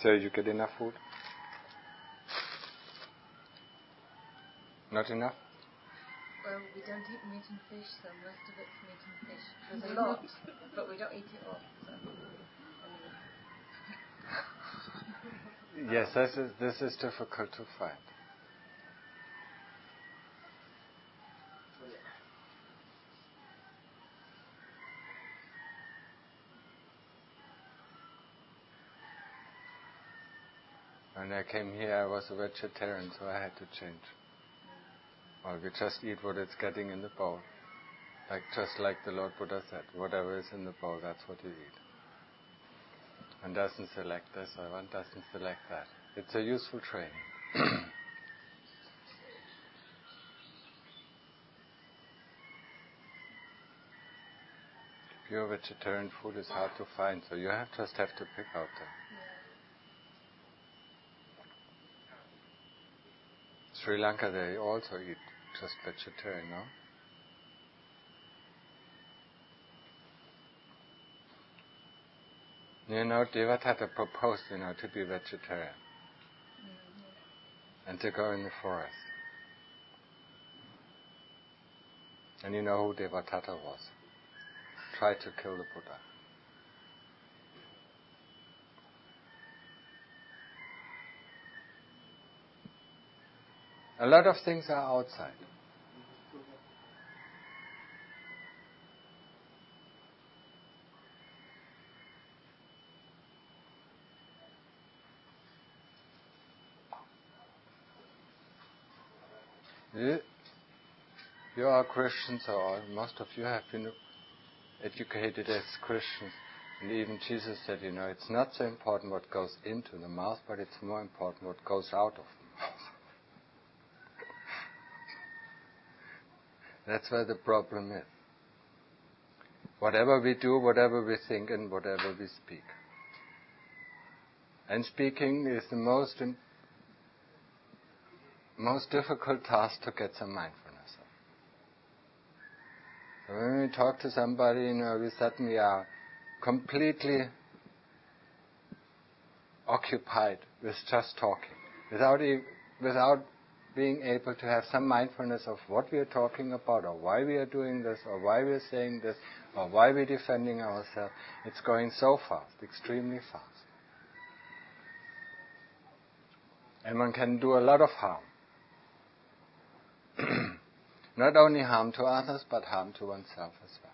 So you get enough food? Not enough? Well, we don't eat meat and fish, so most of it's meat and fish. There's a lot, but we don't eat it all. So. Anyway. Yes, this is difficult to find. When I came here, I was a vegetarian, so I had to change. Or we just eat what it's getting in the bowl. Just like the Lord Buddha said, whatever is in the bowl, that's what you eat. One doesn't select this or one doesn't select that. It's a useful training. Pure vegetarian food is hard to find, so you just have to pick out them. Sri Lanka, they also eat just vegetarian, no? You know, Devadatta proposed, to be vegetarian. And to go in the forest. And you know who Devadatta was? Tried to kill the Buddha. A lot of things are outside. You are Christians, or most of you have been educated as Christians. And even Jesus said, it's not so important what goes into the mouth, but it's more important what goes out of the mouth. That's where the problem is. Whatever we do, whatever we think, and whatever we speak. And speaking is the most difficult task to get some mindfulness of. So when we talk to somebody, we suddenly are completely occupied with just talking, without being able to have some mindfulness of what we are talking about, or why we are doing this, or why we are saying this, or why we are defending ourselves. It's going so fast, extremely fast. And one can do a lot of harm. Not only harm to others, but harm to oneself as well.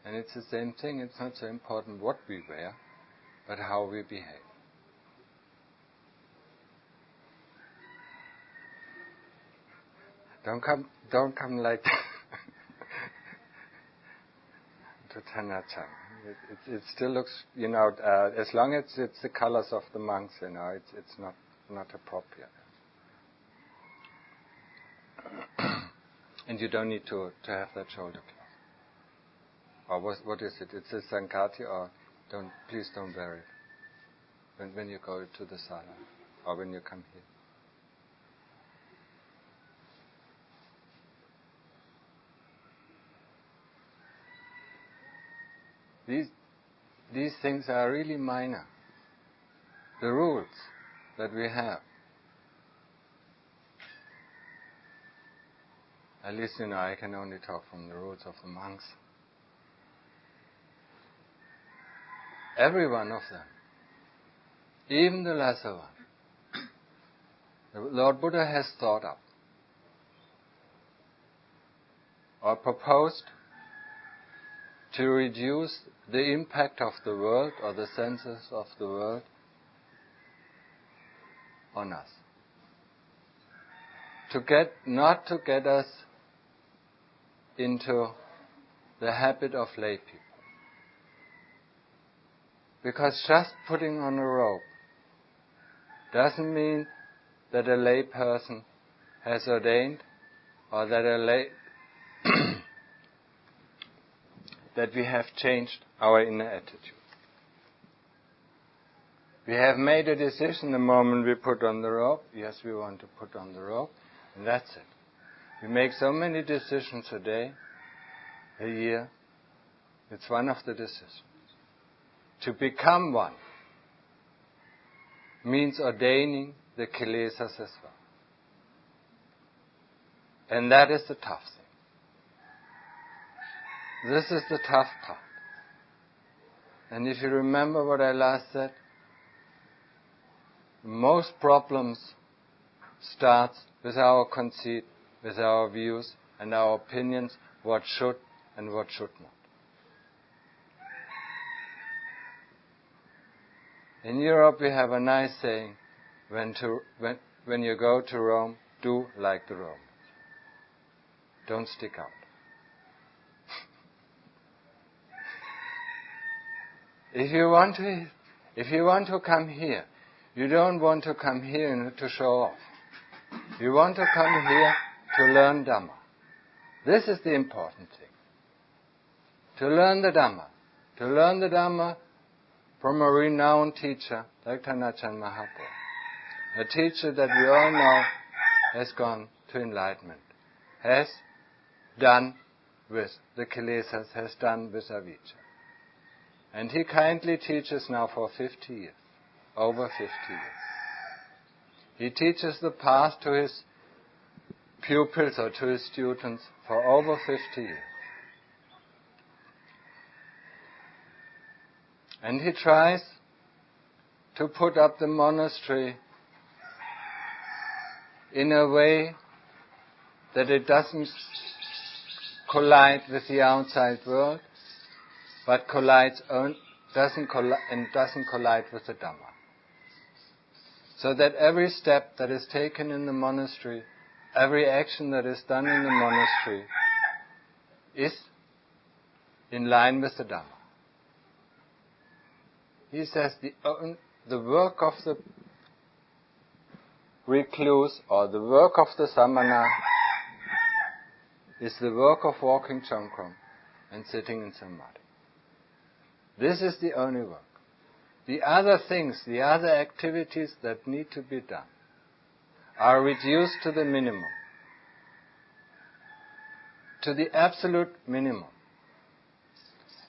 And it's the same thing. It's not so important what we wear, but how we behave. Don't come like to Tanachang. It still looks, as long as it's the colors of the monks, it's not appropriate. And you don't need to have that shoulder cloth. Or what is it? It's a Sankati, or please don't wear it when you go to the sala or when you come here. These things are really minor. The rules that we have. At least, I can only talk from the rules of the monks. Every one of them. Even the lesser one. The Lord Buddha has thought up or proposed to reduce the impact of the world or the senses of the world on us. Not to get us into the habit of lay people. Because just putting on a robe doesn't mean that a lay person has ordained, or that that we have changed our inner attitude. We have made a decision the moment we put on the rope. Yes, we want to put on the rope, and that's it. We make so many decisions a day, a year. It's one of the decisions. To become one means ordaining the kilesas as well. And that is the tough thing. This is the tough part. And if you remember what I last said, most problems start with our conceit, with our views and our opinions, what should and what should not. In Europe we have a nice saying, when you go to Rome, do like the Romans. Don't stick out. If you want to come here, you don't want to come here to show off. You want to come here to learn Dhamma. This is the important thing. To learn the Dhamma. To learn the Dhamma from a renowned teacher, like Thanachan Mahaprabhu. A teacher that we all know has gone to enlightenment. Has done with the kilesas, has done with avijja. And he kindly teaches now for 50 years. Over 50 years. He teaches the path to his pupils or to his students for over 50 years. And he tries to put up the monastery in a way that it doesn't collide with the outside world, but doesn't collide with the Dhamma. So that every step that is taken in the monastery, every action that is done in the monastery is in line with the Dhamma. He says the work of the recluse or the work of the samana is the work of walking Chomkrom and sitting in samadhi. This is the only work. The other things, the other activities that need to be done are reduced to the minimum. To the absolute minimum.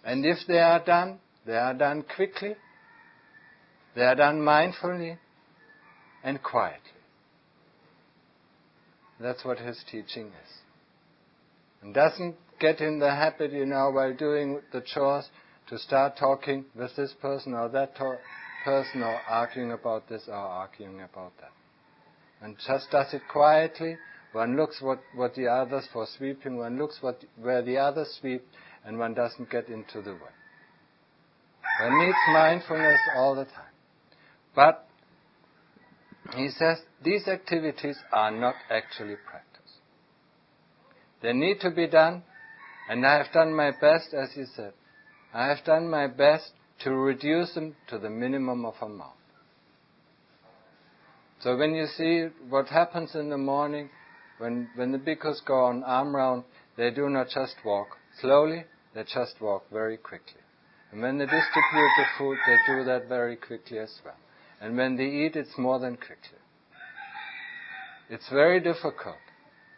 And if they are done quickly, they are done mindfully and quietly. That's what his teaching is. And doesn't get in the habit, while doing the chores, to start talking with this person or that person, or arguing about this or arguing about that. And just does it quietly. One looks what the others for sweeping, one looks where the others sweep, and one doesn't get into the way. One needs mindfulness all the time. But he says these activities are not actually practice. They need to be done, and I have done my best, as he said. I have done my best to reduce them to the minimum of amount. So when you see what happens in the morning, when the bhikkhus go on arm round, they do not just walk slowly, they just walk very quickly. And when they distribute the food, they do that very quickly as well. And when they eat, it's more than quickly. It's very difficult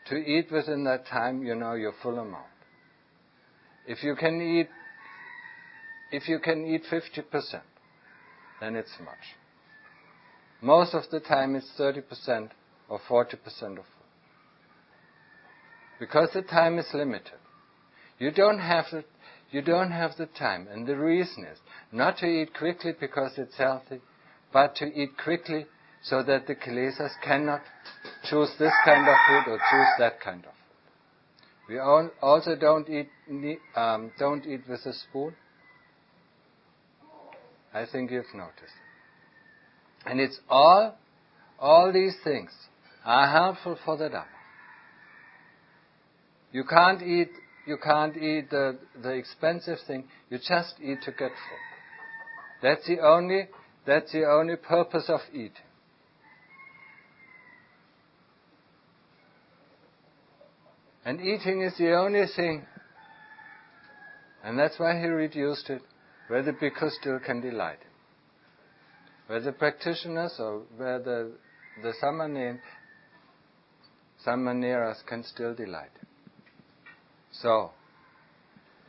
to eat within that time, your full amount. If you can eat 50%, then it's much. Most of the time it's 30% or 40% of food. Because the time is limited. You don't have the time, and the reason is not to eat quickly because it's healthy, but to eat quickly so that the kilesas cannot choose this kind of food or choose that kind of food. We also don't eat with a spoon. I think you've noticed. And it's all these things are helpful for the Dhamma. You can't eat the expensive thing. You just eat to get full. That's the only purpose of eating. And eating is the only thing, and that's why he reduced it, where the bhikkhus still can delight in. where the practitioners or where the samaneras can still delight. So,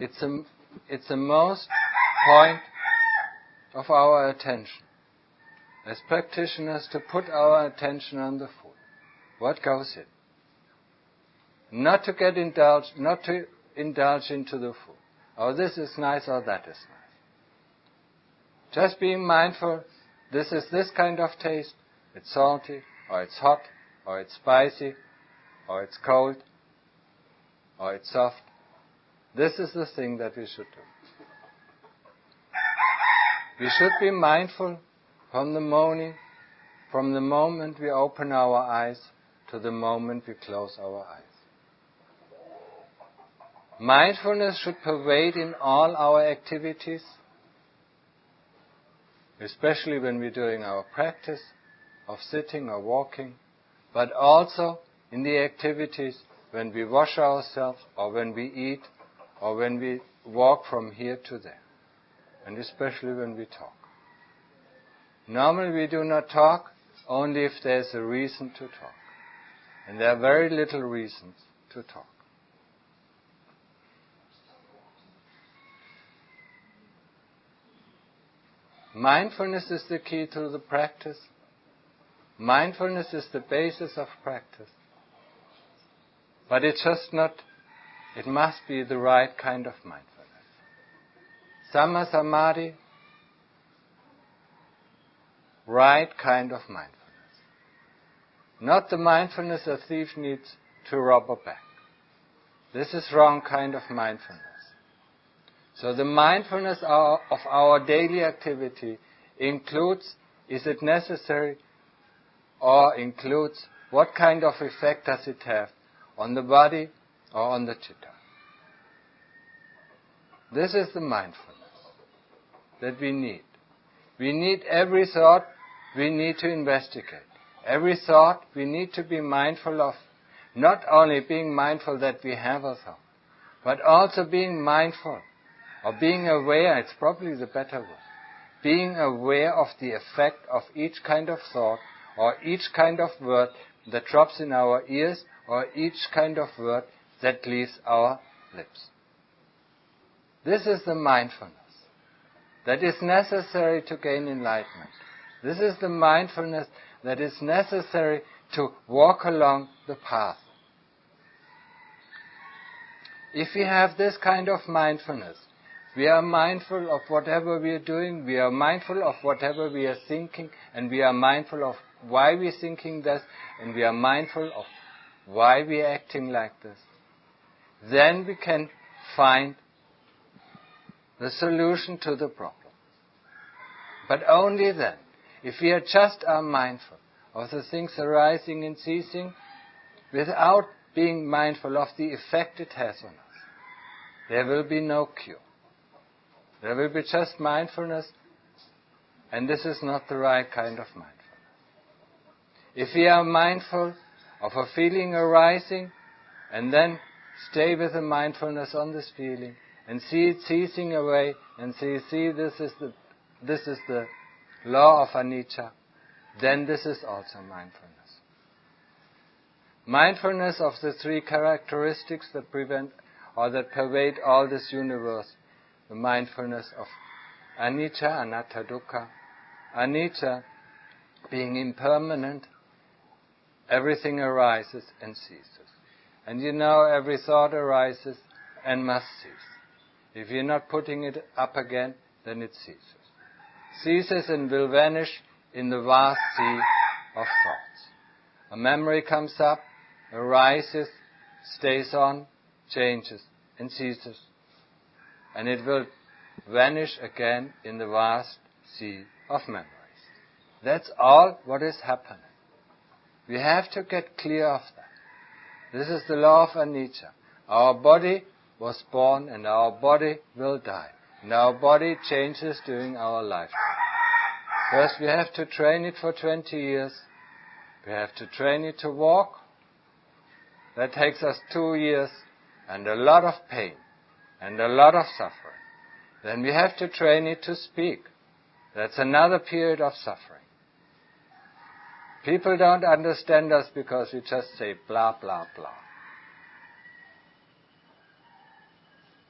it's the most point of our attention as practitioners to put our attention on the food. What goes in? Not to indulge into the food. Oh, this is nice or that is nice. Just being mindful, this is this kind of taste. It's salty, or it's hot, or it's spicy, or it's cold, or it's soft. This is the thing that we should do. We should be mindful from the moment we open our eyes to the moment we close our eyes. Mindfulness should pervade in all our activities, especially when we're doing our practice of sitting or walking, but also in the activities when we wash ourselves, or when we eat, or when we walk from here to there, and especially when we talk. Normally we do not talk only if there's a reason to talk, and there are very little reasons to talk. Mindfulness is the key to the practice. Mindfulness is the basis of practice. But it must be the right kind of mindfulness. Samma samadhi, right kind of mindfulness. Not the mindfulness a thief needs to rob a bank. This is wrong kind of mindfulness. So the mindfulness of our daily activity includes, is it necessary, or includes what kind of effect does it have on the body or on the chitta. This is the mindfulness that we need. We need every thought, we need to investigate. Every thought we need to be mindful of, not only being mindful that we have a thought, but also being mindful or being aware, it's probably the better word, being aware of the effect of each kind of thought or each kind of word that drops in our ears or each kind of word that leaves our lips. This is the mindfulness that is necessary to gain enlightenment. This is the mindfulness that is necessary to walk along the path. If we have this kind of mindfulness, we are mindful of whatever we are doing, we are mindful of whatever we are thinking, and we are mindful of why we are thinking this, and we are mindful of why we are acting like this. Then we can find the solution to the problem. But only then. If we are mindful of the things arising and ceasing, without being mindful of the effect it has on us, there will be no cure. There will be just mindfulness, and this is not the right kind of mindfulness. If we are mindful of a feeling arising, and then stay with the mindfulness on this feeling, and see it ceasing away, and see this is the law of anicca, then this is also mindfulness. Mindfulness of the three characteristics that pervade all this universe. The mindfulness of anicca, anatta, dukkha. Anicca being impermanent, everything arises and ceases. And every thought arises and must cease. If you're not putting it up again, then it ceases. Ceases and will vanish in the vast sea of thoughts. A memory comes up, arises, stays on, changes, and ceases. And it will vanish again in the vast sea of memories. That's all what is happening. We have to get clear of that. This is the law of anicca. Our body was born and our body will die. And our body changes during our lifetime. First we have to train it for 20 years. We have to train it to walk. That takes us 2 years and a lot of pain and a lot of suffering. Then we have to train it to speak. That's another period of suffering. People don't understand us because we just say blah, blah, blah.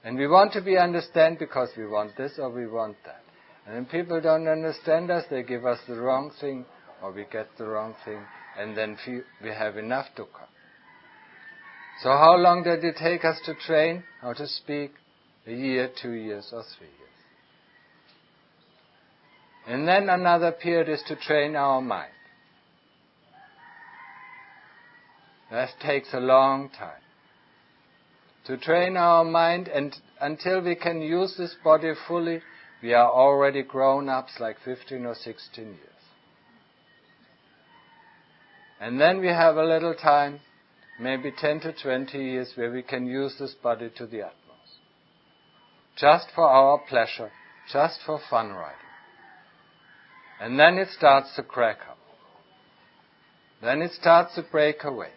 And we want to be understood because we want this or we want that. And when people don't understand us, they give us the wrong thing or we get the wrong thing, and then we have enough dukkha. So how long did it take us to train how to speak? A year, 2 years, or 3 years. And then another period is to train our mind. That takes a long time. To train our mind, and until we can use this body fully, we are already grown-ups like 15 or 16 years. And then we have a little time, maybe 10 to 20 years, where we can use this body to the utmost. Just for our pleasure, just for fun riding. And then it starts to crack up. Then it starts to break away.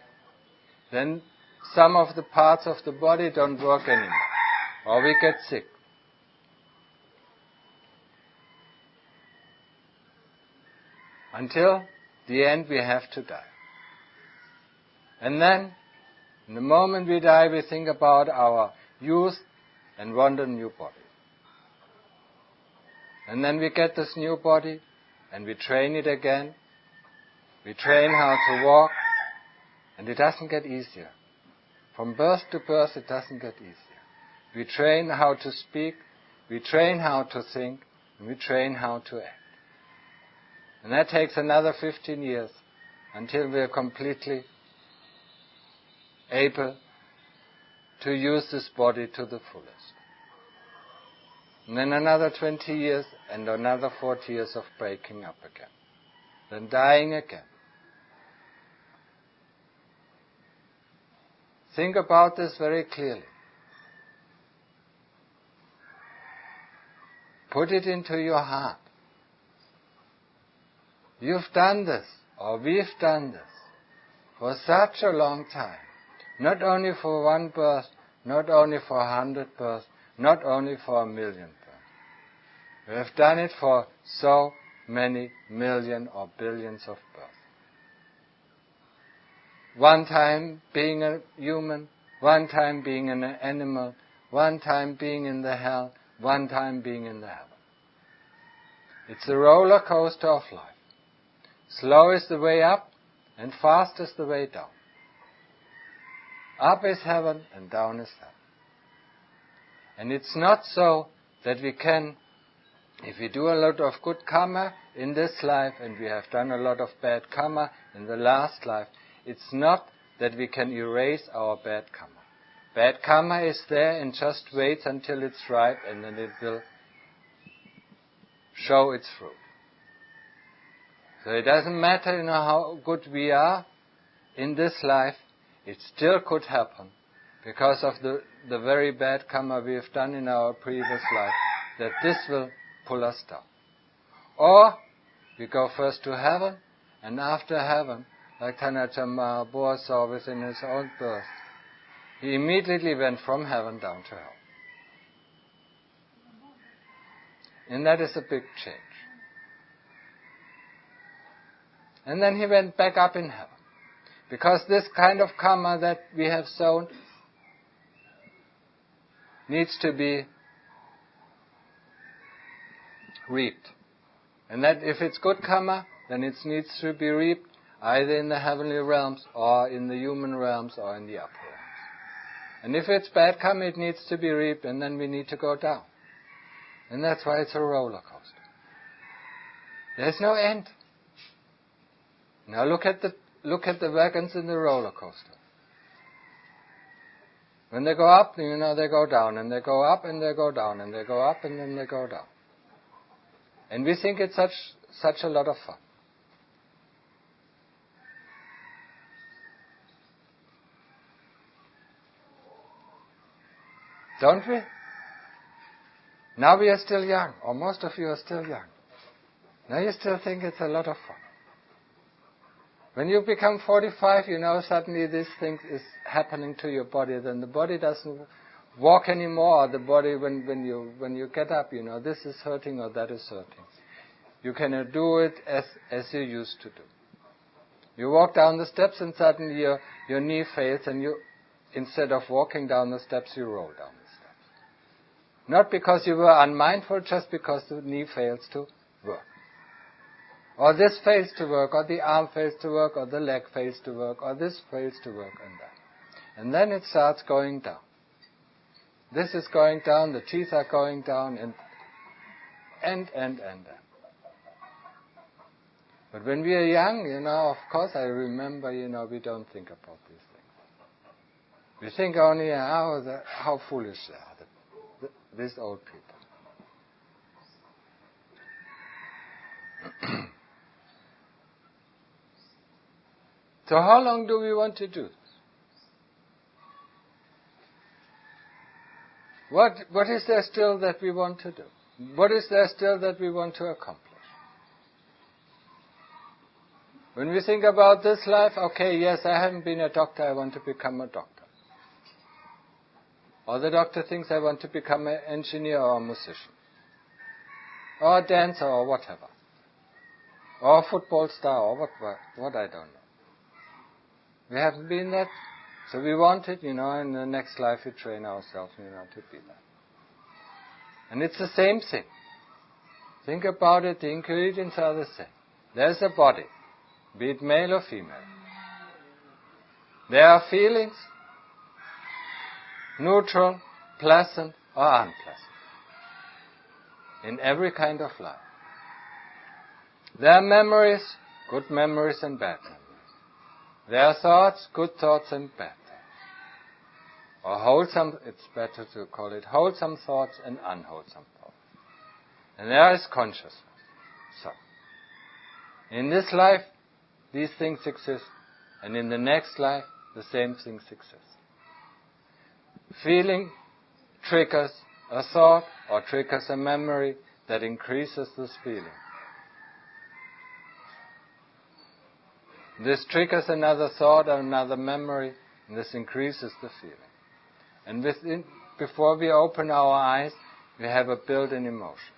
Then some of the parts of the body don't work anymore, or we get sick. Until the end we have to die. And then, in the moment we die, we think about our youth and want a new body. And then we get this new body, and we train it again. We train how to walk, and it doesn't get easier. From birth to birth, it doesn't get easier. We train how to speak, we train how to think, and we train how to act. And that takes another 15 years until we are completely able to use this body to the fullest. And then another 20 years and another 40 years of breaking up again. Then dying again. Think about this very clearly. Put it into your heart. You've done this, or we've done this, for such a long time. Not only for one birth, not only for 100 births, not only for 1 million births. We have done it for so many million or billions of births. One time being a human, one time being an animal, one time being in the hell, one time being in the heaven. It's a roller coaster of life. Slow is the way up, and fast is the way down. Up is heaven, and down is hell. And it's not so that we can, if we do a lot of good karma in this life, and we have done a lot of bad karma in the last life, it's not that we can erase our bad karma. Bad karma is there and just waits until it's ripe, and then it will show its fruit. So it doesn't matter, how good we are in this life, it still could happen because of the very bad karma we have done in our previous life, that this will pull us down. Or we go first to heaven, and after heaven, like Tanaja Mahabua saw within his own birth, he immediately went from heaven down to hell. And that is a big change. And then he went back up in heaven. Because this kind of karma that we have sown needs to be reaped. And that if it's good karma, then it needs to be reaped either in the heavenly realms or in the human realms or in the upper realms. And if it's bad karma, it needs to be reaped, and then we need to go down. And that's why it's a roller coaster. There's no end. Now look at the wagons in the roller coaster. When they go up, they go down, and they go up and they go down, and they go up and then they go down. And we think it's such a lot of fun. Don't we? Now we are still young, or most of you are still young. Now you still think it's a lot of fun. When you become 45, suddenly this thing is happening to your body. Then the body doesn't walk anymore. Or the body, when you get up, this is hurting or that is hurting. you cannot do it as you used to do. You walk down the steps and suddenly your knee fails, and you, instead of walking down the steps, you roll down the steps. Not because you were unmindful, just because the knee fails to work. Or this fails to work, or the arm fails to work, or the leg fails to work, or this fails to work, and that. And then it starts going down. This is going down, the teeth are going down, and. But when we are young, of course I remember, we don't think about these things. We think only, how foolish they are, these old people. So how long do we want to do this? What is there still that we want to do? What is there still that we want to accomplish? When we think about this life, okay, yes, I haven't been a doctor, I want to become a doctor. Or the doctor thinks I want to become an engineer or a musician. Or a dancer or whatever. Or a football star or what I don't know. We haven't been that, so we want it, in the next life we train ourselves, to be that. And it's the same thing. Think about it, the ingredients are the same. There's a body, be it male or female. There are feelings, neutral, pleasant or unpleasant, in every kind of life. There are memories, good memories and bad memories. There are thoughts, good thoughts and bad thoughts. Or wholesome, it's better to call it wholesome thoughts and unwholesome thoughts. And there is consciousness. So, in this life, these things exist, and in the next life, the same things exist. Feeling triggers a thought or triggers a memory that increases this feeling. This triggers another thought or another memory, and this increases the feeling. And before we open our eyes, we have a built-in emotion.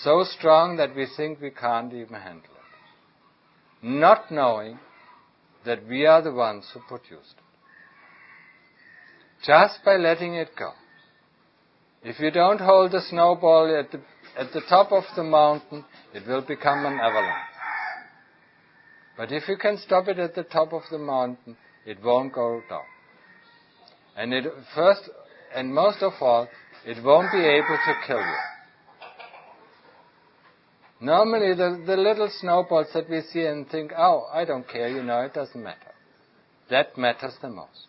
So strong that we think we can't even handle it. Not knowing that we are the ones who produced it. Just by letting it go. If you don't hold the snowball at the top of the mountain, it will become an avalanche. But if you can stop it at the top of the mountain, it won't go down. And first and most of all, it won't be able to kill you. Normally, the little snowballs that we see and think, oh, I don't care, it doesn't matter. That matters the most.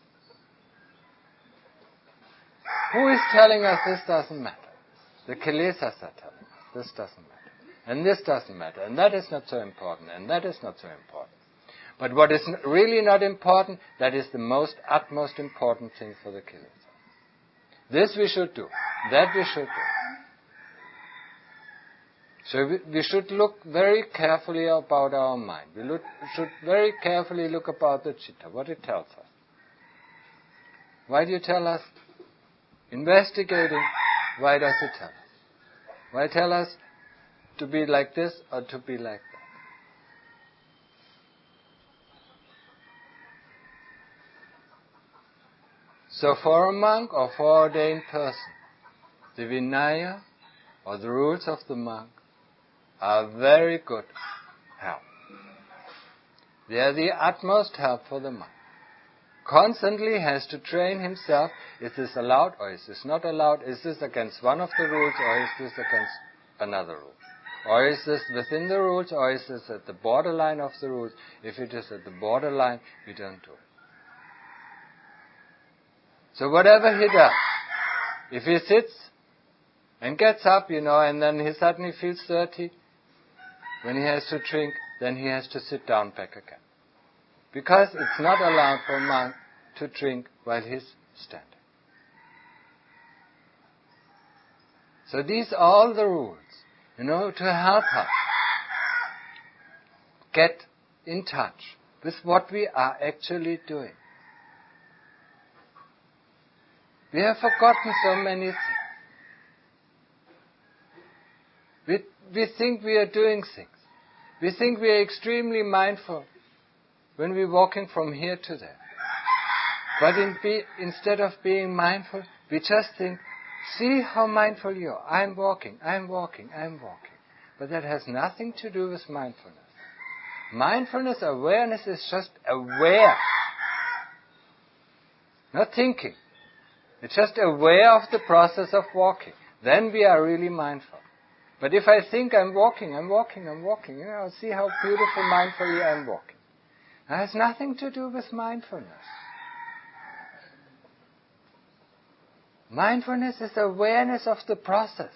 Who is telling us this doesn't matter? The kilesas are telling us this doesn't matter. And this doesn't matter, and that is not so important, and that is not so important. But what is really not important, that is the utmost important thing for the kilesas. This we should do. That we should do. So we should look very carefully about our mind. We should very carefully look about the citta, what it tells us. Why do you tell us? Investigating, why does it tell us? Why tell us to be like this or to be like that? So for a monk or for an ordained person, the Vinaya or the rules of the monk are very good help. They are the utmost help for the monk. Constantly has to train himself, is this allowed or is this not allowed? Is this against one of the rules or is this against another rule? Or is this within the rules or is this at the borderline of the rules? If it is at the borderline, we don't do it. So whatever he does, if he sits and gets up, and then he suddenly feels dirty, when he has to drink, then he has to sit down back again. Because it's not allowed for a monk to drink while he's standing. So these are all the rules, to help us get in touch with what we are actually doing. We have forgotten so many things. We think we are doing things. We think we are extremely mindful when we're walking from here to there. But instead of being mindful, we just think, see how mindful you are. I'm walking. But that has nothing to do with mindfulness. Mindfulness, awareness is just aware. Not thinking. It's just aware of the process of walking. Then we are really mindful. But if I think I'm walking, see how beautiful mindfully I'm walking. That has nothing to do with mindfulness. Mindfulness is awareness of the process,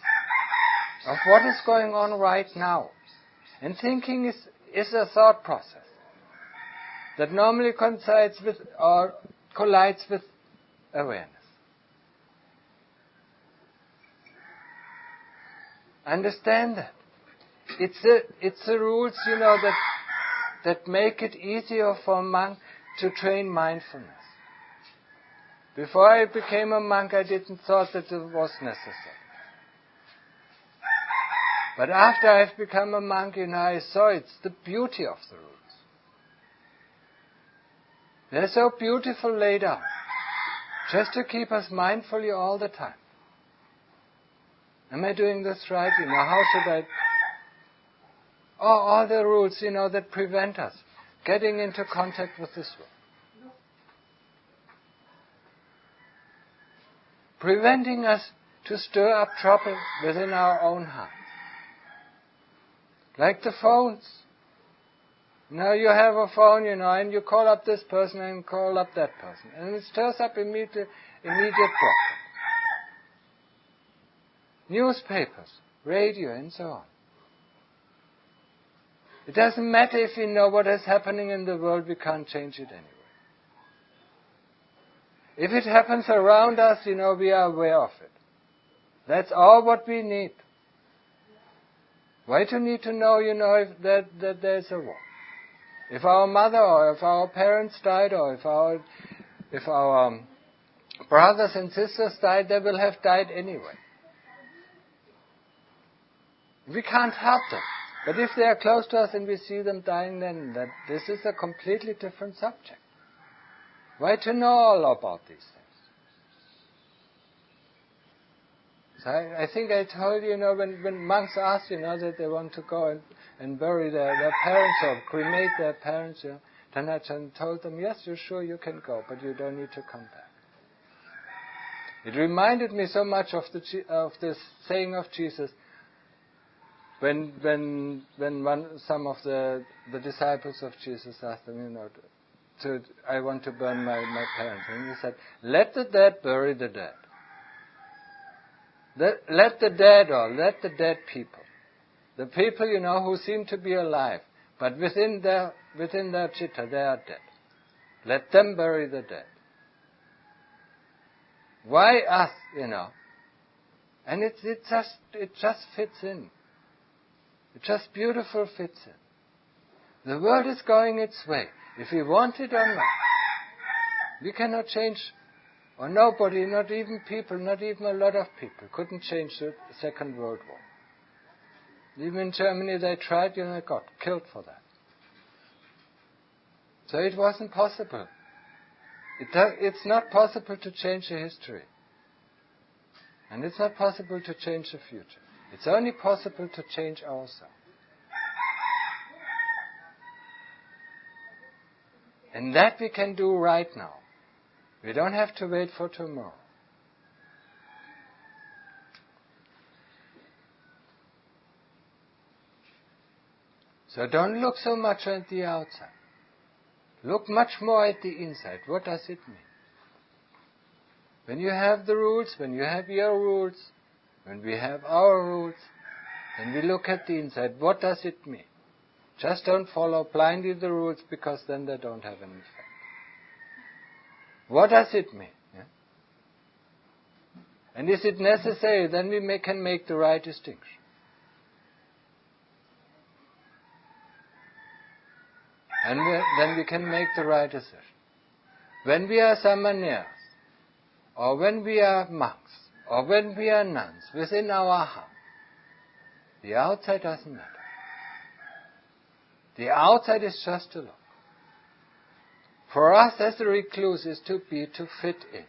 of what is going on right now. And thinking is a thought process that normally coincides with or collides with awareness. Understand that. It's the rules, that make it easier for a monk to train mindfulness. Before I became a monk, I didn't thought that it was necessary. But after I've become a monk, I saw it's the beauty of the rules. They're so beautiful laid out, just to keep us mindfully all the time. Am I doing this right? How should I... all the rules, that prevent us getting into contact with this world. Preventing us to stir up trouble within our own hearts. Like the phones. You have a phone, and you call up this person and call up that person. And it stirs up immediate problem. Newspapers, radio, and so on. It doesn't matter if we know what is happening in the world, we can't change it anyway. If it happens around us, we are aware of it. That's all what we need. Why do you need to know, if that there's a war? If our mother or if our parents died or if our brothers and sisters died, they will have died anyway. We can't help them. But if they are close to us and we see them dying, then this is a completely different subject. Why to know all about these things? So I think I told you, when monks ask, that they want to go and bury their parents or cremate their parents, then I told them, yes, you're sure you can go, but you don't need to come back. It reminded me so much of this saying of Jesus, when some of the disciples of Jesus asked him, I want to burn my parents. And he said, let the dead bury the dead. Let the dead people. The people, who seem to be alive, but within their chitta, they are dead. Let them bury the dead. Why us, And it just fits in. It just beautiful fits in. The world is going its way. If we want it or not, we cannot change, or nobody, not even people, not even a lot of people, couldn't change the Second World War. Even in Germany they tried, they got killed for that. So it wasn't possible. It's not possible to change the history. And it's not possible to change the future. It's only possible to change ourselves. And that we can do right now. We don't have to wait for tomorrow. So don't look so much at the outside. Look much more at the inside. What does it mean? When you have the rules, when you have your rules, when we have our rules, then we look at the inside. What does it mean? Just don't follow blindly the rules, because then they don't have any effect. What does it mean? Yeah? And is it necessary? Then we can make the right distinction. And then we can make the right decision. When we are samanas, or when we are monks, or when we are nuns, within our heart, The outside doesn't matter. The outside is just a look. For us as a recluse is to fit in.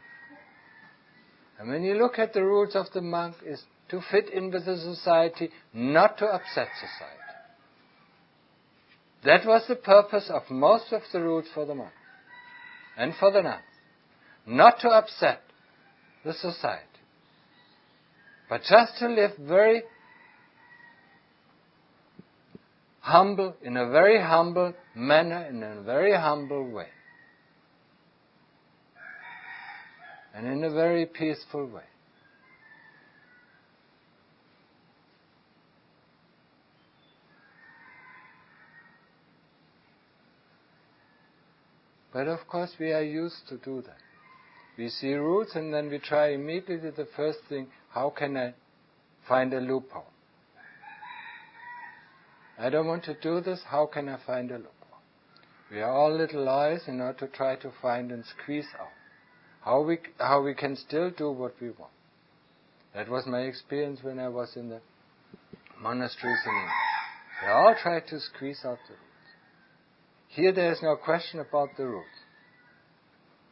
And when you look at the roots of the monk, is to fit in with the society, not to upset society. That was the purpose of most of the roots for the monks and for the nuns. Not to upset the society, but just to live very humble, in a very humble manner, in a very humble way. And in a very peaceful way. But of course we are used to do that. We see roots and then we try immediately the first thing, how can I find a loophole? I don't want to do this, how can I find a loophole? We are all little lawyers in order to try to find and squeeze out how we can still do what we want. That was my experience when I was in the monasteries in India. They all tried to squeeze out the roots. Here there is no question about the roots.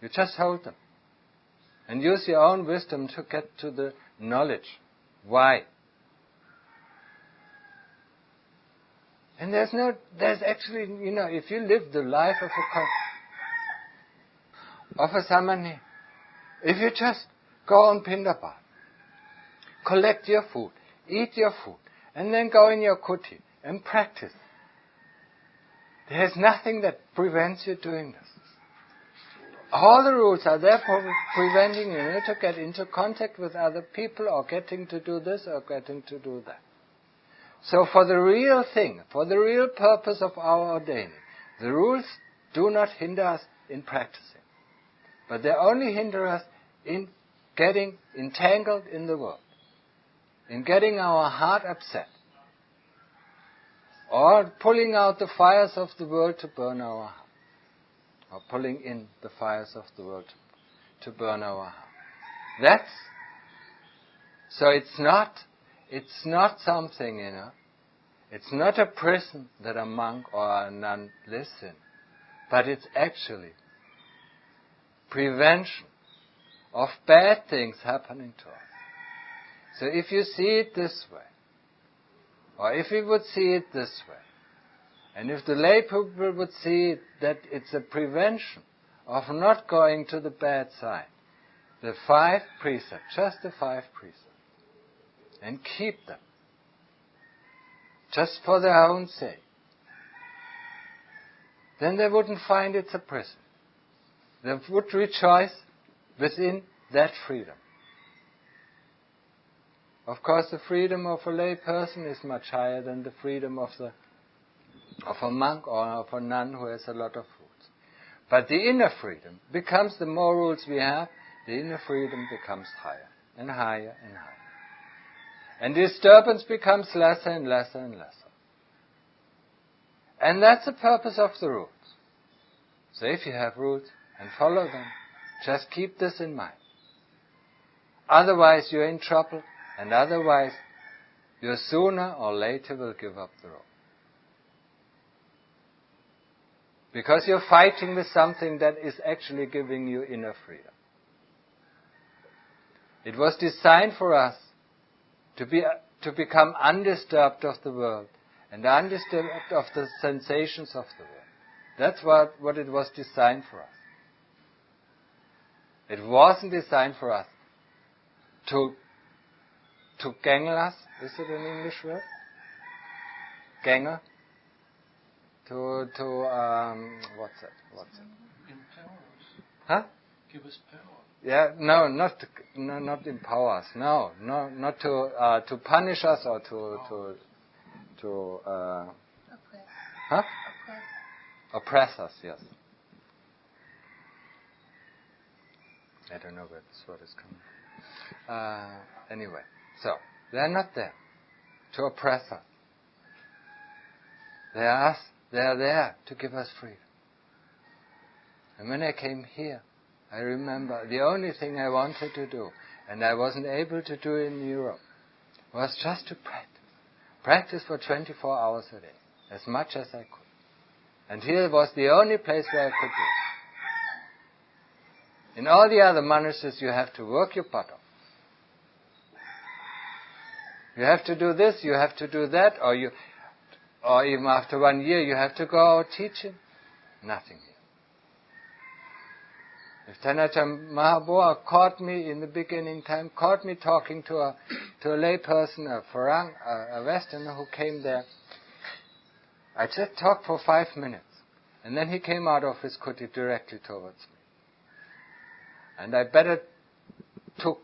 You just hold them. And use your own wisdom to get to the knowledge. Why? And there's actually, if you live the life of a samani, if you just go on Pindapat, collect your food, eat your food, and then go in your kuti and practice, there's nothing that prevents you doing this. All the rules are therefore preventing you to get into contact with other people or getting to do this or getting to do that. So for the real thing, for the real purpose of our ordaining, the rules do not hinder us in practicing. But they only hinder us in getting entangled in the world, in getting our heart upset, or pulling out the fires of the world to burn our heart, or pulling in the fires of the world to burn our heart. So it's not something, it's not a prison that a monk or a nun lives in, but it's actually prevention of bad things happening to us. So if you see it this way, or if we would see it this way, and if the lay people would see it, that it's a prevention of not going to the bad side, the 5 precepts, just the 5 precepts, and keep them, just for their own sake, then they wouldn't find it's a prison. They would rejoice within that freedom. Of course, the freedom of a lay person is much higher than the freedom of a monk or of a nun who has a lot of rules. But the inner freedom becomes, the more rules we have, the inner freedom becomes higher and higher and higher. And disturbance becomes lesser and lesser and lesser. And that's the purpose of the rules. So if you have rules and follow them, just keep this in mind. Otherwise you're in trouble, and otherwise you sooner or later will give up the road. Because you're fighting with something that is actually giving you inner freedom. It was designed for us to become undisturbed of the world and undisturbed of the sensations of the world. That's what it was designed for us. It wasn't designed for us to gangle us. Is it an English word? Gangle? What's it? Empower us. Huh? Give us power. Yeah, no, not empower us. No, not to punish us or to Oppress. huh? Oppress us, yes. I don't know where this word is coming from. Anyway, so they are not there to oppress us. They are there to give us freedom. And when I came here, I remember the only thing I wanted to do, and I wasn't able to do in Europe, was just to practice. practice for 24 hours a day, as much as I could. And here was the only place where I could do it. In all the other monasteries, you have to work your butt off. You have to do this, you have to do that, or even after 1 year, you have to go out teaching. Nothing here. If Tanacha Mahaboa caught me in the beginning time, caught me talking to a lay person, a Farang, a Westerner who came there, I just talked for 5 minutes. And then he came out of his kuti directly towards me. And I better took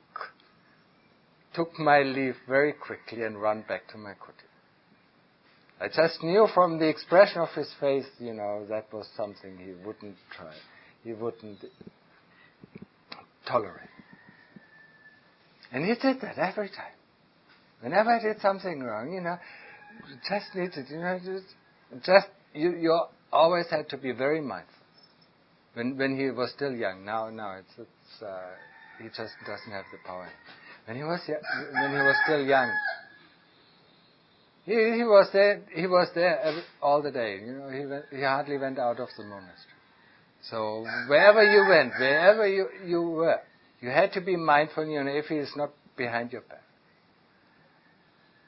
my leave very quickly and run back to my kuti. I just knew from the expression of his face, that was something he wouldn't try. He wouldn't tolerate. And he did that every time. Whenever I did something wrong, you just needed, you always had to be very mindful. When he was still young, now he just doesn't have the power. When he was still young, he was there all the day. He hardly went out of the monastery. So wherever you went, wherever you were, you had to be mindful. If he is not behind your back.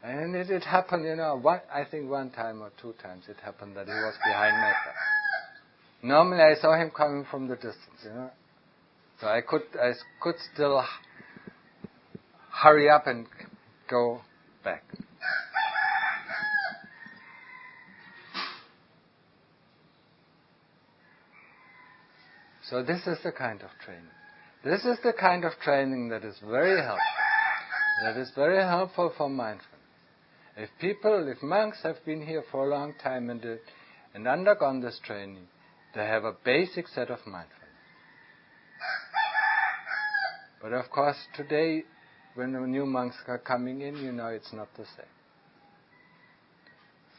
And it happened. I think 1 time or 2 times it happened that he was behind my back. Normally I saw him coming from the distance. So I could still hurry up and go back. So this is the kind of training. This is the kind of training that is very helpful. That is very helpful for mindfulness. If monks have been here for a long time and undergone this training, they have a basic set of mindfulness. But of course, today, when the new monks are coming in, it's not the same.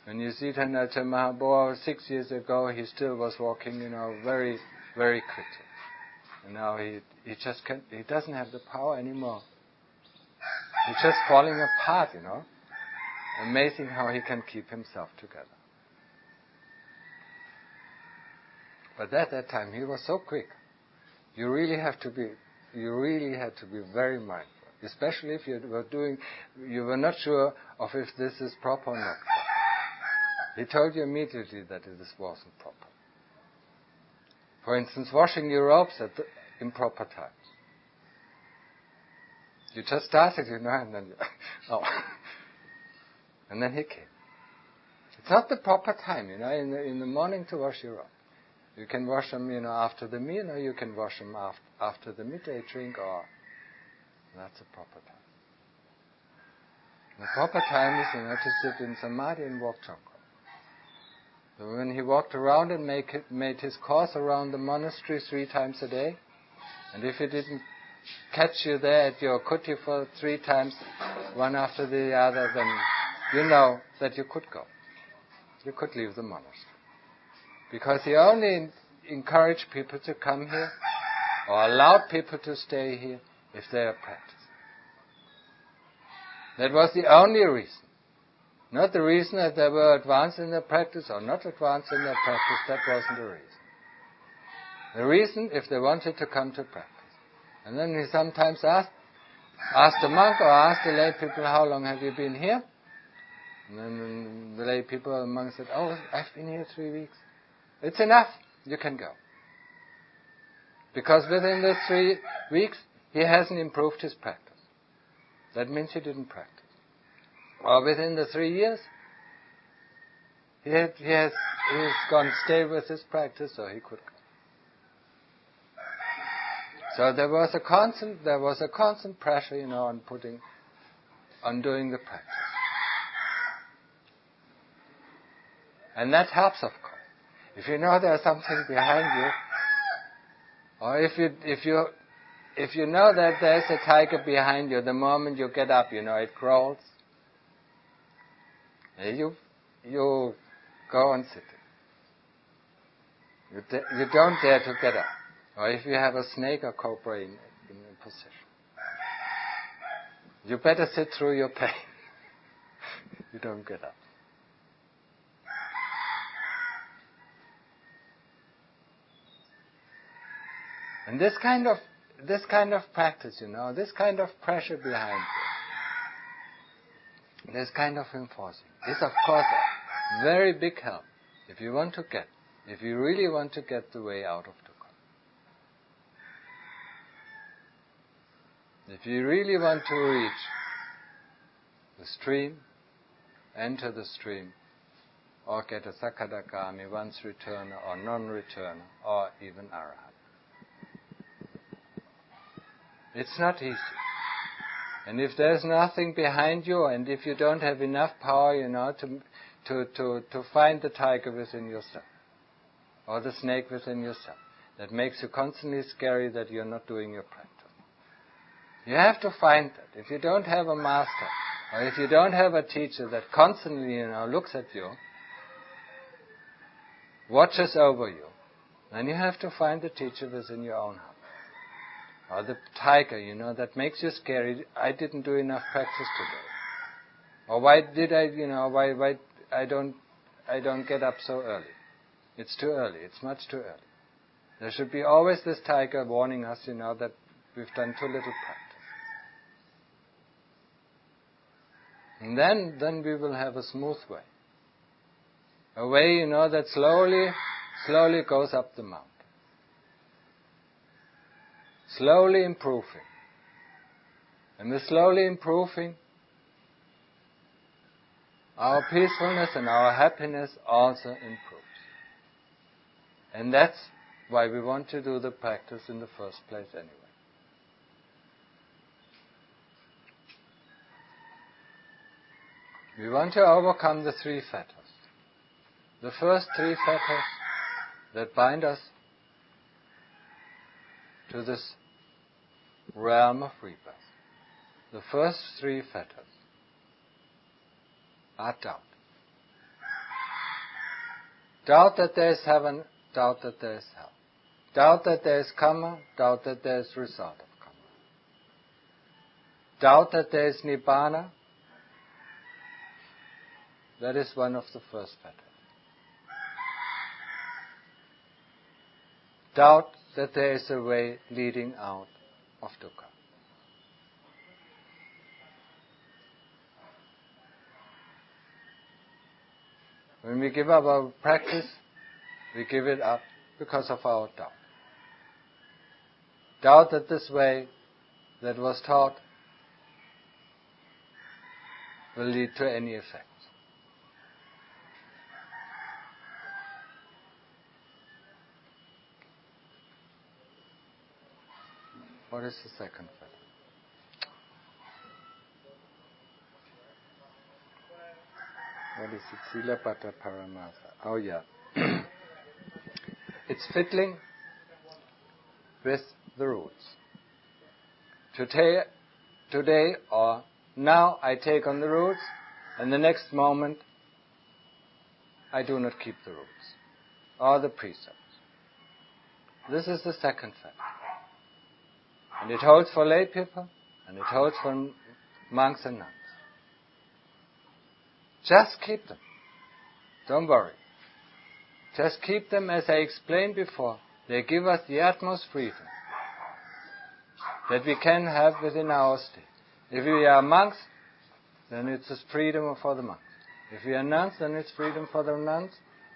When you see Tanacha Mahaboa 6 years ago, he still was walking, very, very quickly. And now he doesn't have the power anymore. He's just falling apart, Amazing how he can keep himself together. But at that time, he was so quick. You really had to be very mindful. Especially if you were not sure of if this is proper or not. He told you immediately that this wasn't proper. For instance, washing your robes at the improper times. You just started, and then and then he came. It's not the proper time, in the morning to wash your robe. You can wash them, after the meal, or you can wash them after the midday drink, or that's the proper time. The proper time is, to sit in samadhi and walk chokra. So when he walked around and made his course around the monastery 3 times a day, and if he didn't catch you there at your kuti for 3 times, one after the other, then you know that you could go. You could leave the monastery. Because he only encouraged people to come here, or allowed people to stay here, if they are practicing. That was the only reason. Not the reason that they were advanced in their practice or not advanced in their practice, that wasn't the reason. The reason, if they wanted to come to practice. And then he sometimes asked the monk or asked the lay people, how long have you been here? And then the lay people, the monk said, I've been here 3 weeks. It's enough, you can go. Because within the 3 weeks, he hasn't improved his practice. That means he didn't practice. Or within the 3 years, he's gone stay with his practice, so he could go. So there was a constant pressure, on doing the practice. And that helps, of course. If you know there's something behind you, or if you know that there's a tiger behind you, the moment you get up, it crawls. And you go and sit. You don't dare to get up. Or if you have a snake or cobra in a position, you better sit through your pain. you don't get up. And this kind of practice, this kind of pressure behind it, this kind of enforcing, is of course a very big help if you really want to get the way out of dukkha. If you really want to reach the stream, enter the stream, or get a Sakadagami, once returner or non-returner, or even Arahant. It's not easy. And if there's nothing behind you, and if you don't have enough power, to find the tiger within yourself, or the snake within yourself, that makes you constantly scary that you're not doing your practice. You have to find that. If you don't have a master, or if you don't have a teacher that constantly, looks at you, watches over you, then you have to find the teacher within your own heart. Or the tiger, that makes you scary. I didn't do enough practice today. Or why did why I don't get up so early? It's too early. It's much too early. There should be always this tiger warning us, that we've done too little practice. And then we will have a smooth way. A way, that slowly goes up the mountain. Slowly improving. And with slowly improving, our peacefulness and our happiness also improves. And that's why we want to do the practice in the first place anyway. We want to overcome the three fetters. The first three fetters that bind us to this realm of rebirth. The first three fetters are doubt. Doubt that there is heaven, doubt that there is hell. Doubt that there is karma, doubt that there is result of karma. Doubt that there is nibbana, that is one of the first fetters. Doubt that there is a way leading out of dukkha. When we give up our practice, we give it up because of our doubt. Doubt that this way that was taught will lead to any effect. What is the second fetter? What is it? Silapata Paramasa. Oh yeah. It's fiddling with the roots. Today or now I take on the roots, and the next moment I do not keep the roots or the precepts. This is the second fetter. And it holds for lay people, and it holds for monks and nuns. Just keep them. Don't worry. Just keep them, as I explained before. They give us the utmost freedom that we can have within our state. If we are monks, then it's a freedom for the monks. If we are nuns, then it's freedom for the nuns.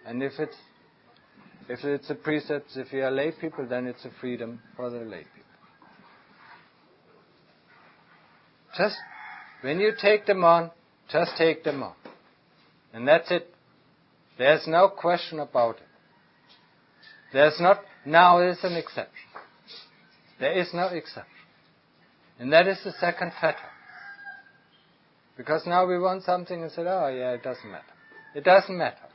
And if it's a precepts, if we are lay people, then it's a freedom for the lay people. Just, when you take them on, just take them on. And that's it. There's no question about it. Now there's an exception. There is no exception. And that is the second fetter. Because now we want something and say, oh yeah, it doesn't matter. It doesn't matter.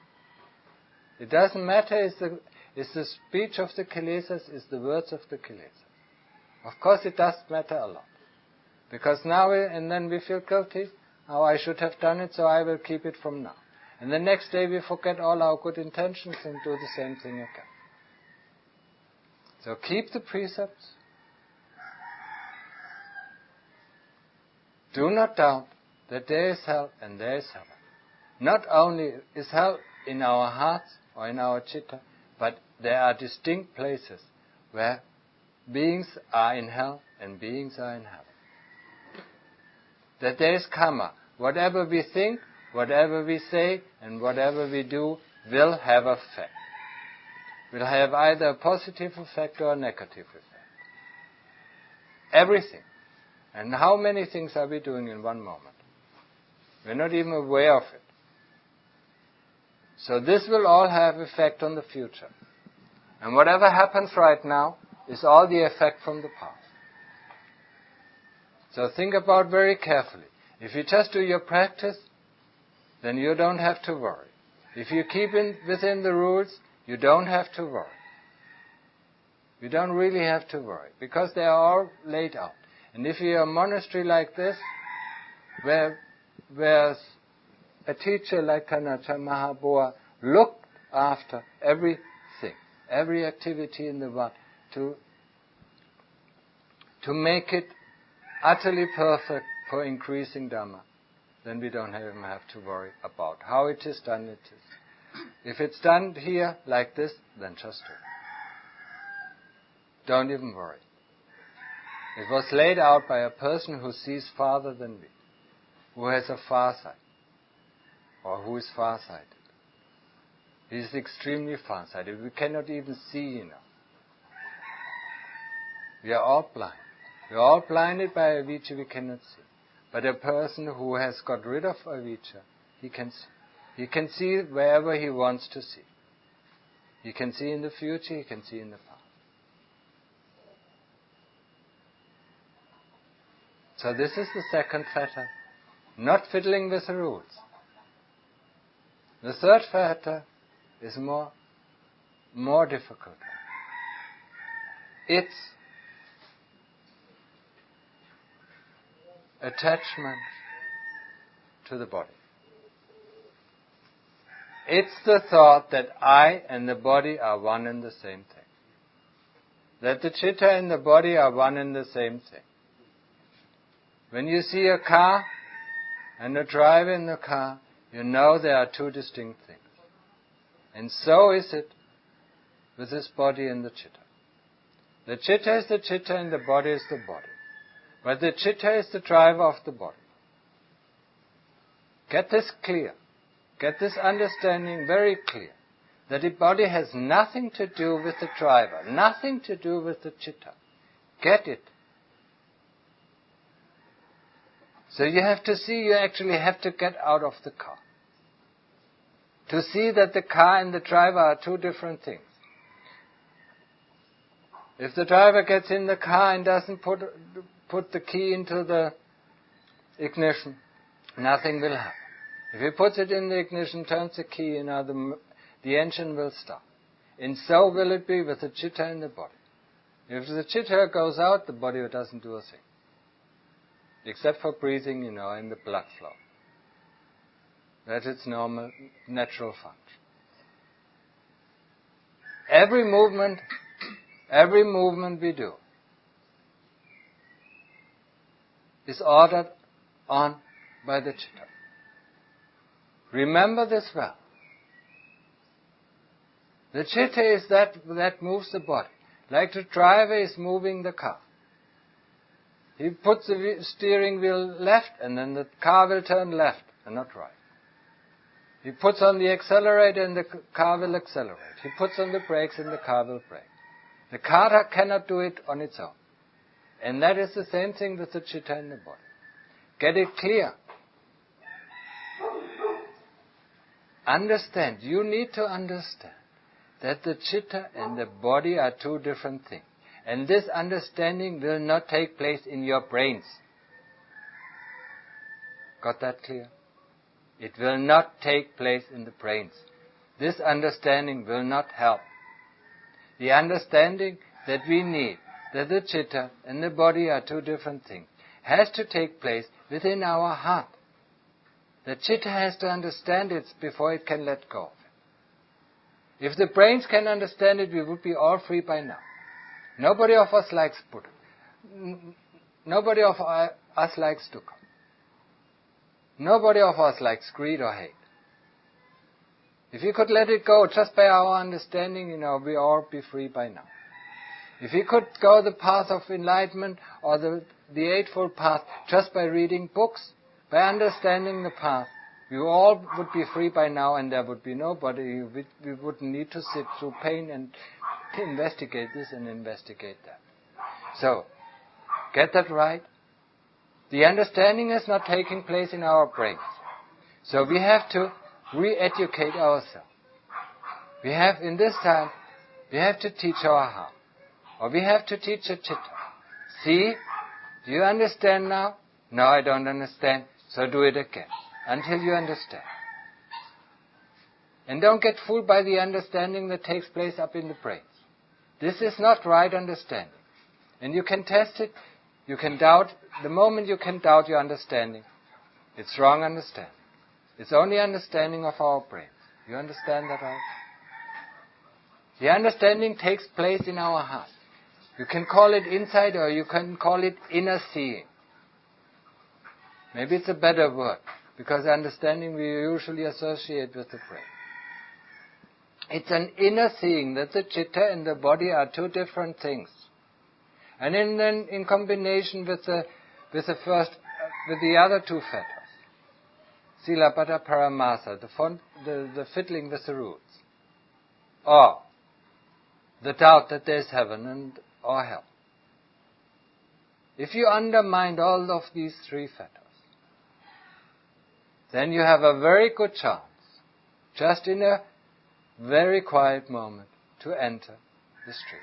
It doesn't matter is the speech of the kilesas, is the words of the kilesas. Of course it does matter a lot. Because now then we feel guilty. Oh, I should have done it, so I will keep it from now. And the next day we forget all our good intentions and do the same thing again. So keep the precepts. Do not doubt that there is hell and there is heaven. not only is hell in our hearts or in our chitta, but there are distinct places where beings are in hell and beings are in heaven. That there is karma. Whatever we think, whatever we say, and whatever we do will have effect. Will have either a positive effect or a negative effect. Everything. And how many things are we doing in one moment? We're not even aware of it. So this will all have effect on the future. And whatever happens right now is all the effect from the past. So think about very carefully. If you just do your practice, then you don't have to worry. If you keep within the rules, you don't have to worry. You don't really have to worry, because they are all laid out. And if you're a monastery like this, where a teacher like Kanachara Mahaboa looked after everything, every activity in the Wat, to make it utterly perfect for increasing Dhamma, then we don't even have to worry about how it is done. It is. If it's done here like this, then just do it. Don't even worry. It was laid out by a person who sees farther than we, who has a far sight, or who is far-sighted. He is extremely far-sighted. We cannot even see enough. We are all blind. We are all blinded by avijja, we cannot see. But a person who has got rid of avijja, he can see. He can see wherever he wants to see. He can see in the future, he can see in the past. So this is the second fetter, not fiddling with the rules. The third fetter is more difficult. It's attachment to the body. It's the thought that I and the body are one and the same thing. That the chitta and the body are one and the same thing. When you see a car and a driver in the car, you know there are two distinct things. And so is it with this body and the chitta. The chitta is the chitta and the body is the body. But the chitta is the driver of the body. Get this clear. Get this understanding very clear. That the body has nothing to do with the driver, nothing to do with the chitta. Get it. So you have to see, you actually have to get out of the car. To see that the car and the driver are two different things. If the driver gets in the car and doesn't put the key into the ignition, nothing will happen. If he puts it in the ignition, turns the key, the engine will start. And so will it be with the chitta and the body. If the chitta goes out, the body doesn't do a thing. Except for breathing, and the blood flow. That's its normal, natural function. Every movement we do is ordered on by the chitta. Remember this well. The chitta is that moves the body. Like the driver is moving the car. He puts the steering wheel left, and then the car will turn left and not right. He puts on the accelerator, and the car will accelerate. He puts on the brakes, and the car will brake. The car cannot do it on its own. And that is the same thing with the chitta and the body. Get it clear. Understand. You need to understand that the chitta and the body are two different things. And this understanding will not take place in your brains. Got that clear? It will not take place in the brains. This understanding will not help. The understanding that we need, that the chitta and the body are two different things, has to take place within our heart. The chitta has to understand it before it can let go of it. If the brains can understand it, we would be all free by now. Nobody of us likes Buddha. Nobody of us likes dukkha. Nobody of us likes greed or hate. If we could let it go just by our understanding, we all be free by now. If we could go the path of enlightenment or the Eightfold Path just by reading books, by understanding the path, we all would be free by now, and there would be nobody. We wouldn't need to sit through pain and investigate this and investigate that. So, get that right. The understanding is not taking place in our brains. So we have to re-educate ourselves. In this time, we have to teach our heart. Or we have to teach a chitta. See, do you understand now? No, I don't understand. So do it again, until you understand. And don't get fooled by the understanding that takes place up in the brains. This is not right understanding. And you can test it. You can doubt. The moment you can doubt your understanding, it's wrong understanding. It's only understanding of our brains. You understand that, right? The understanding takes place in our heart. You can call it insight or you can call it inner seeing. Maybe it's a better word, because understanding we usually associate with the brain. It's an inner seeing that the chitta and the body are two different things. And in combination with the other two fetters, Silabbata Paramasa, the fiddling with the roots, or the doubt that there is heaven or hell. If you undermine all of these three fetters, then you have a very good chance, just in a very quiet moment, to enter the stream.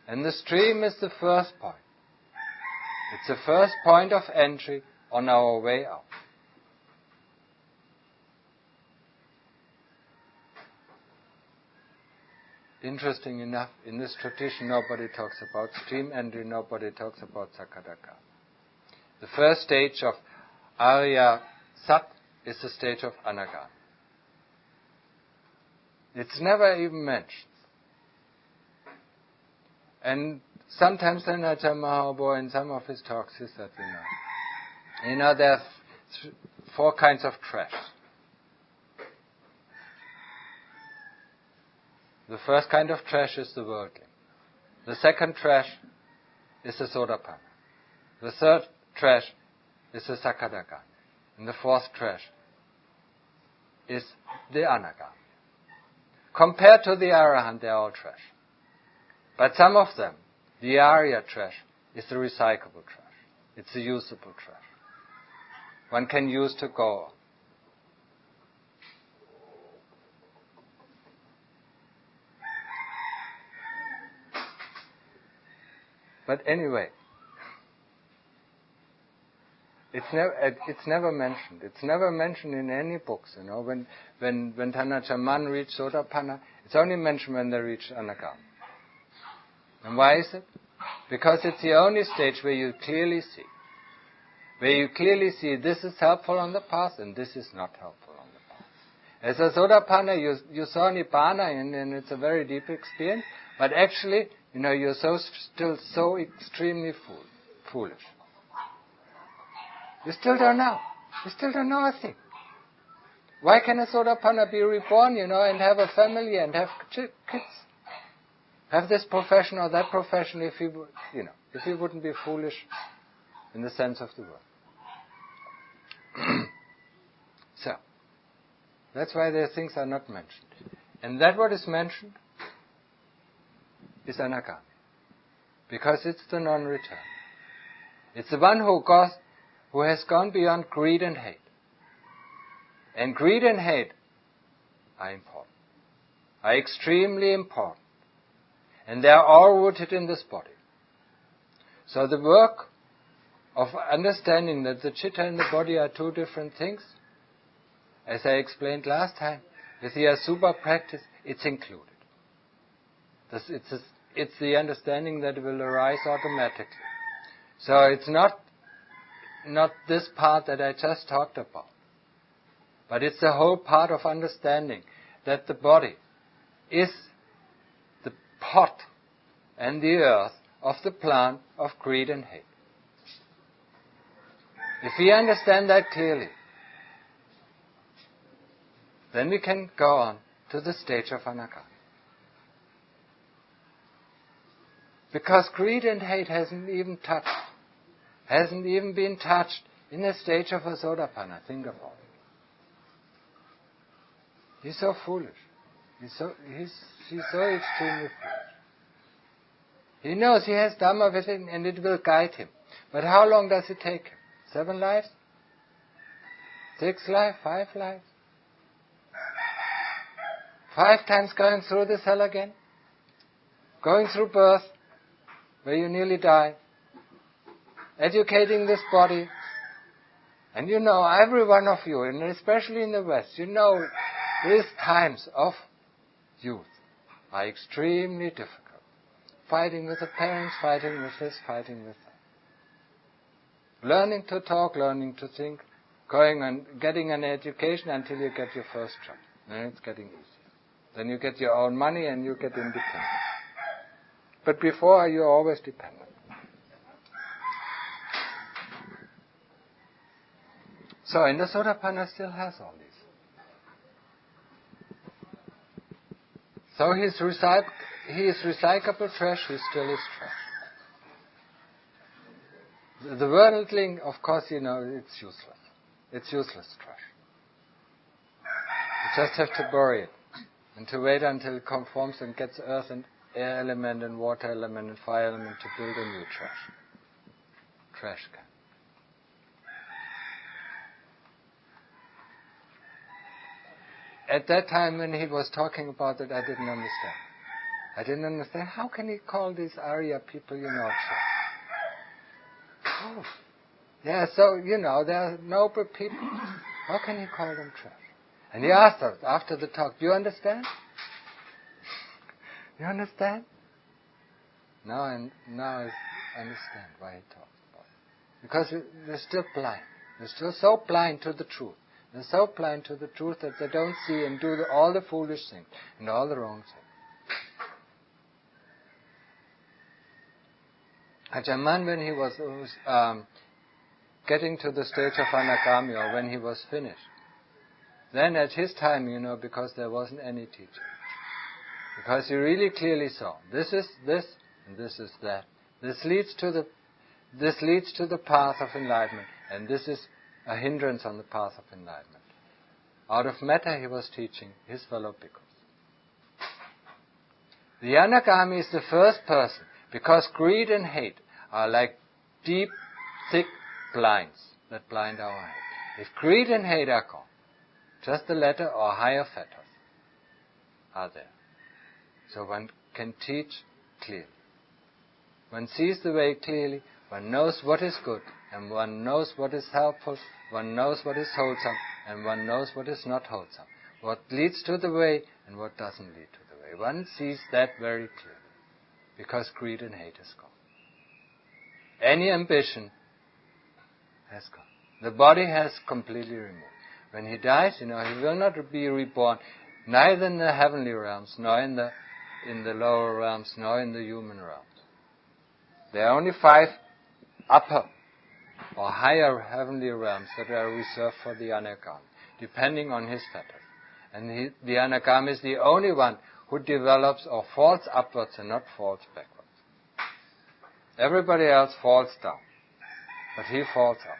And the stream is the first point. It's the first point of entry on our way out. Interesting enough, in this tradition nobody talks about stream entry, nobody talks about Sakadaka. The first stage of Arya Sat is the stage of Anagami. It's never even mentioned. And sometimes Ajahn Mahaprabhu in some of his talks he said, there are four kinds of trash. The first kind of trash is the worldling. The second trash is the Sodapanna. The third trash is the Sakadagami. And the fourth trash is the Anagami. Compared to the Arahant, they are all trash. But some of them, the Arya trash, is the recyclable trash. It's the usable trash. One can use to go on. But anyway, it's never mentioned. It's never mentioned in any books. When Tanachaman reached Sodapanna, it's only mentioned when they reach Anagami. And why is it? Because it's the only stage where you clearly see. Where you clearly see this is helpful on the path and this is not helpful on the path. As a Sodapanna, you saw Nibbana and it's a very deep experience, but actually, you're still so extremely foolish. You still don't know. You still don't know a thing. Why can a Sodapanna be reborn, and have a family and have kids? Have this profession or that profession if he wouldn't be foolish in the sense of the word. So, that's why these things are not mentioned. And that what is mentioned is Anagami. Because it's the non-return. It's the one who has gone beyond greed and hate. And greed and hate are important. Are extremely important. And they are all rooted in this body. So the work of understanding that the chitta and the body are two different things, as I explained last time, with the Asubha practice, it's included. It's the understanding that will arise automatically. So it's not this part that I just talked about, but it's the whole part of understanding that the body is the pot and the earth of the plant of greed and hate. If we understand that clearly, Then we can go on to the stage of Anagami. Because greed and hate hasn't even been touched in the stage of a Sotapanna. Think about it. He's so foolish. He's so extremely foolish. He knows he has Dhamma within and it will guide him. But how long does it take him? 7 lives? 6 lives? 5 lives? 5 times going through this hell again? Going through birth, where you nearly die. Educating this body. And you know, every one of you, and especially in the West, you know, these times of youth are extremely difficult. Fighting with the parents, fighting with this, fighting with that. Learning to talk, learning to think, going and getting an education until you get your first job. Then it's getting easier. Then you get your own money and you get independent. But before, you're always dependent. So, and the Sotapanna still has all these. So he is recyclable trash, he still is trash. The worldling, of course, you know, it's useless. It's useless trash. You just have to bury it and to wait until it conforms and gets earth and air element and water element and fire element to build a new trash. Trash can. At that time when he was talking about it, I didn't understand. I didn't understand. How can he call these Arya people, you know, trash? Oh. Yeah, so, you know, they are noble people. How can he call them trash? And he asked us after the talk, do you understand? You understand? Now I understand why he talks about it. Because they're still blind. They're still so blind to the truth. They're so blind to the truth that they don't see and do all the foolish things and all the wrong things. Ajaman, when he was getting to the stage of Anagami, or when he was finished, then at his time, you know, because there wasn't any teaching, because he really clearly saw, this is this and this is that. This leads to the path of enlightenment, and this is a hindrance on the path of enlightenment. Out of metta he was teaching his fellow bhikkhus. The Anagami is the first person, because greed and hate are like deep, thick blinds that blind our head. If greed and hate are gone, just the letter or higher fetters are there. So one can teach clearly. One sees the way clearly, one knows what is good, and one knows what is helpful, one knows what is wholesome, and one knows what is not wholesome. What leads to the way, and what doesn't lead to the way. One sees that very clearly, because greed and hate is gone. Any ambition has gone. The body has completely removed. When he dies, you know, he will not be reborn, neither in the heavenly realms, nor in the lower realms, nor in the human realms. There are only 5 upper or higher heavenly realms that are reserved for the Anagami, depending on his fetters. And the Anagami is the only one who develops or falls upwards and not falls backwards. Everybody else falls down, but he falls up.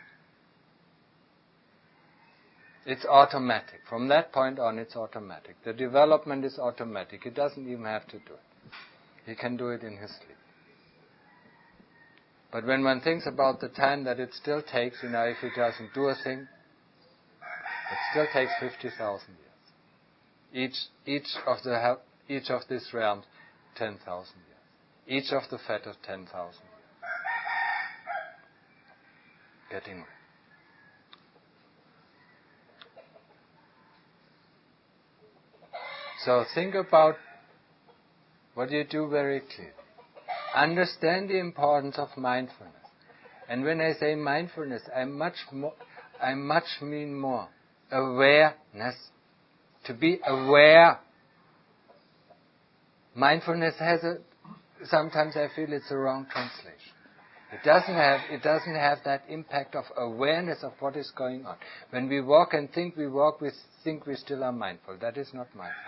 It's automatic. From that point on, it's automatic. The development is automatic. He doesn't even have to do it. He can do it in his sleep. But when one thinks about the time that it still takes, you know, if he doesn't do a thing, it still takes 50,000 years. Each of these realms, 10,000 years. Each of the fetters, 10,000 years. Getting rid. So think about what you do very clearly. Understand the importance of mindfulness. And when I say mindfulness, I much mean more. Awareness. To be aware. Mindfulness has sometimes I feel it's a wrong translation. It doesn't have that impact of awareness of what is going on. When we walk and think we walk, we think we still are mindful. That is not mindful.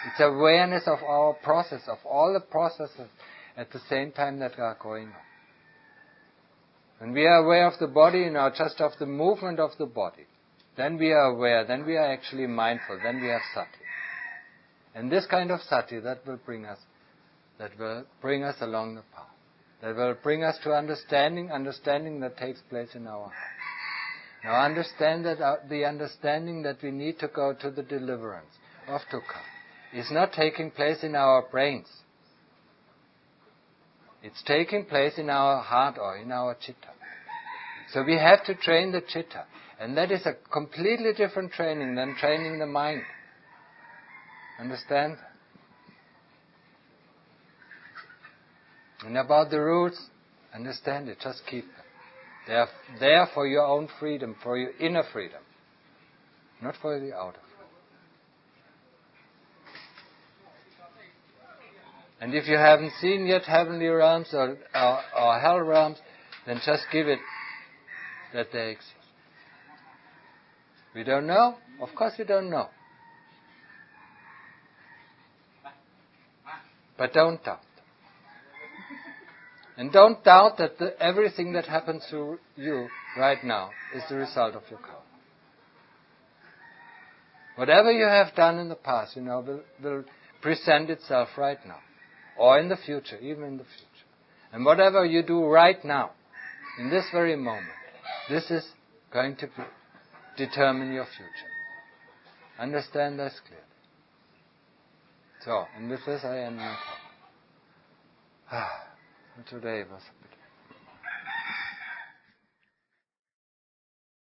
It's awareness of our process, of all the processes at the same time that are going on. When we are aware of the body, just of the movement of the body, then we are aware, then we are actually mindful, then we have sati. And this kind of sati, that will bring us along the path. That will bring us to understanding that takes place in our heart. Now understand that the understanding that we need to go to the deliverance of dukkha is not taking place in our brains. It's taking place in our heart or in our citta. So we have to train the citta. And that is a completely different training than training the mind. Understand? And about the rules, understand it, just keep them. They are there for your own freedom, for your inner freedom, not for the outer freedom. And if you haven't seen yet heavenly realms or hell realms, then just give it that they exist. We don't know? Of course we don't know. But don't doubt. And don't doubt that everything that happens to you right now is the result of your karma. Whatever you have done in the past, will present itself right now. Or in the future, even in the future. And whatever you do right now, in this very moment, this is going to determine your future. Understand this clearly. So, and with this I end my talk. Today was